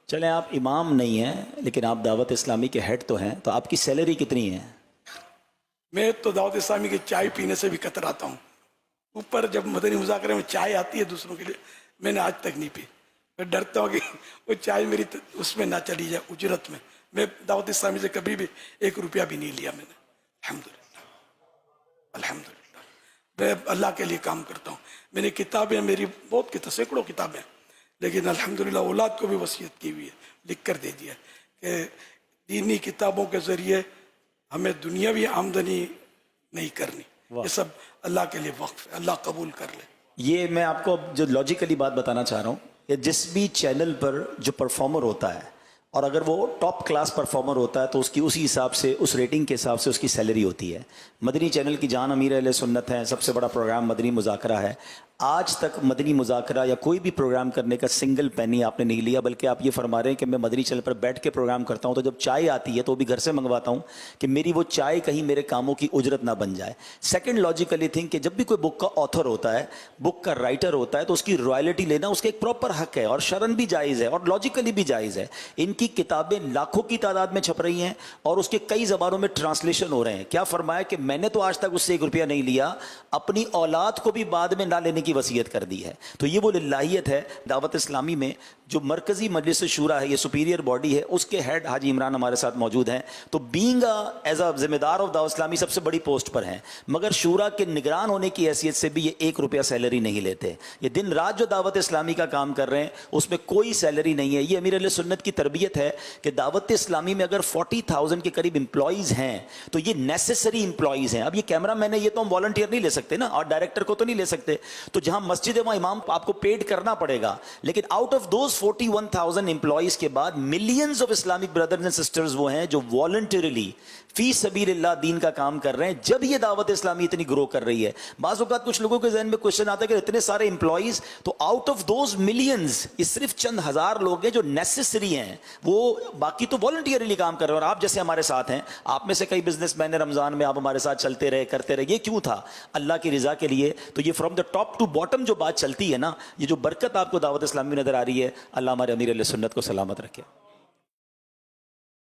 چلیں آپ امام نہیں ہیں لیکن آپ دعوت اسلامی کے ہیڈ تو ہیں، تو آپ کی سیلری کتنی ہے؟ میں تو دعوت اسلامی کی چائے پینے سے بھی کتراتا ہوں. اوپر جب مدنی مذاکرے میں چائے آتی ہے دوسروں کے لیے، میں نے آج تک نہیں پی. میں ڈرتا ہوں کہ وہ چائے میری اس میں نہ چلی جائے اجرت میں. میں دعوت اسلامی سے کبھی بھی 1 روپیہ بھی نہیں لیا میں نے. الحمدللہ الحمدللہ. میں اللہ کے لیے کام کرتا ہوں. میں نے کتابیں، میری بہت سینکڑوں کتابیں، لیکن الحمدللہ اولاد کو بھی وصیت کی ہوئی ہے، لکھ کر دے دیا کہ دینی کتابوں کے ذریعے ہمیں دنیاوی آمدنی نہیں کرنی. یہ سب اللہ کے لیے وقف ہے، اللہ قبول کر لے. یہ میں آپ کو جو لاجیکلی بات بتانا چاہ رہا ہوں کہ جس بھی چینل پر جو پرفارمر ہوتا ہے اور اگر وہ ٹاپ کلاس پرفارمر ہوتا ہے تو اس کی اسی حساب سے، اس ریٹنگ کے حساب سے اس کی سیلری ہوتی ہے. مدنی چینل کی جان امیر اہل سنت ہے، سب سے بڑا پروگرام مدنی مذاکرہ ہے. آج تک مدنی مذاکرہ یا کوئی بھی پروگرام کرنے کا سنگل پینی آپ نے نہیں لیا، بلکہ آپ یہ فرما رہے ہیں کہ میں مدنی چینل پر بیٹھ کے پروگرام کرتا ہوں تو جب چائے آتی ہے تو بھی گھر سے منگواتا ہوں کہ میری وہ چائے کہیں میرے کاموں کی اجرت نہ بن جائے. سیکنڈ لاجیکلی تھنک کہ جب بھی کوئی بک کا آتھر ہوتا ہے، بک کا رائٹر ہوتا ہے، تو اس کی رائلٹی لینا اس کا ایک پراپر حق ہے اور شرعن بھی جائز ہے اور لاجیکلی بھی جائز ہے. ان کی کتابیں لاکھوں کی تعداد میں چھپ رہی ہیں اور اس کے کئی زبانوں میں ٹرانسلیشن ہو رہے ہیں. کیا فرمایا کہ میں نے تو آج تک اس سے 1 روپیہ نہیں لیا، اپنی اولاد کو بھی بعد میں نہ لینے کی وصیت کر دی ہے. تو یہ وہ للہیت ہے دعوت اسلامی میں. جو مرکزی مجلس شورا ہے، یہ سپیریئر باڈی ہے، اس کے ہیڈ حاجی عمران ہمارے ساتھ موجود ہیں. تو بینگ ایز اے ذمہ دار آف دعوت اسلامی سب سے بڑی پوسٹ پر ہیں، مگر شورا کے نگران ہونے کی حیثیت سے بھی یہ 1 روپیہ سیلری نہیں لیتے. یہ دن رات جو دعوت اسلامی کا کام کر رہے ہیں اس میں کوئی سیلری نہیں ہے. یہ امیر علیہ سنت کی تربیت ہے کہ دعوت اسلامی میں اگر 40,000 کے قریب امپلائیز ہیں تو یہ نیسسری امپلائیز ہیں. اب یہ کیمرہ مین ہے، یہ تو ہم والنٹیئر نہیں لے سکتے نا، اور ڈائریکٹر کو تو نہیں لے سکتے. تو جہاں مسجد ہے وہاں امام آپ کو پیڈ کرنا پڑے گا. لیکن آؤٹ آف دوز 41,000 امپلائیز کے بعد millions of Islamic brothers and sisters وہ ہیں جو والنٹریلی فی سبیل اللہ دین کا کام کر رہے ہیں. جب یہ دعوت اسلامی اتنی گرو کر رہی ہے، بعض اوقات کچھ لوگوں کے ذہن میں کوشچن آتا ہے کہ اتنے سارے امپلائیز، تو آؤٹ آف دوز ملینز یہ صرف چند ہزار لوگ ہیں جو نیسسری ہیں، وہ باقی تو والنٹیئرلی کام کر رہے ہیں. اور آپ جیسے ہمارے ساتھ ہیں، آپ میں سے کئی بزنس مین ہیں، رمضان میں آپ ہمارے ساتھ چلتے رہے، کرتے رہے. یہ کیوں تھا؟ اللہ کی رضا کے لیے. تو یہ from the top to bottom جو بات چلتی ہے نا، یہ جو برکت آپ کو دعوت اسلامی میں نظر آ رہی ہے، اللہ ہمارے امیر علیہ سنت کو سلامت رکھے.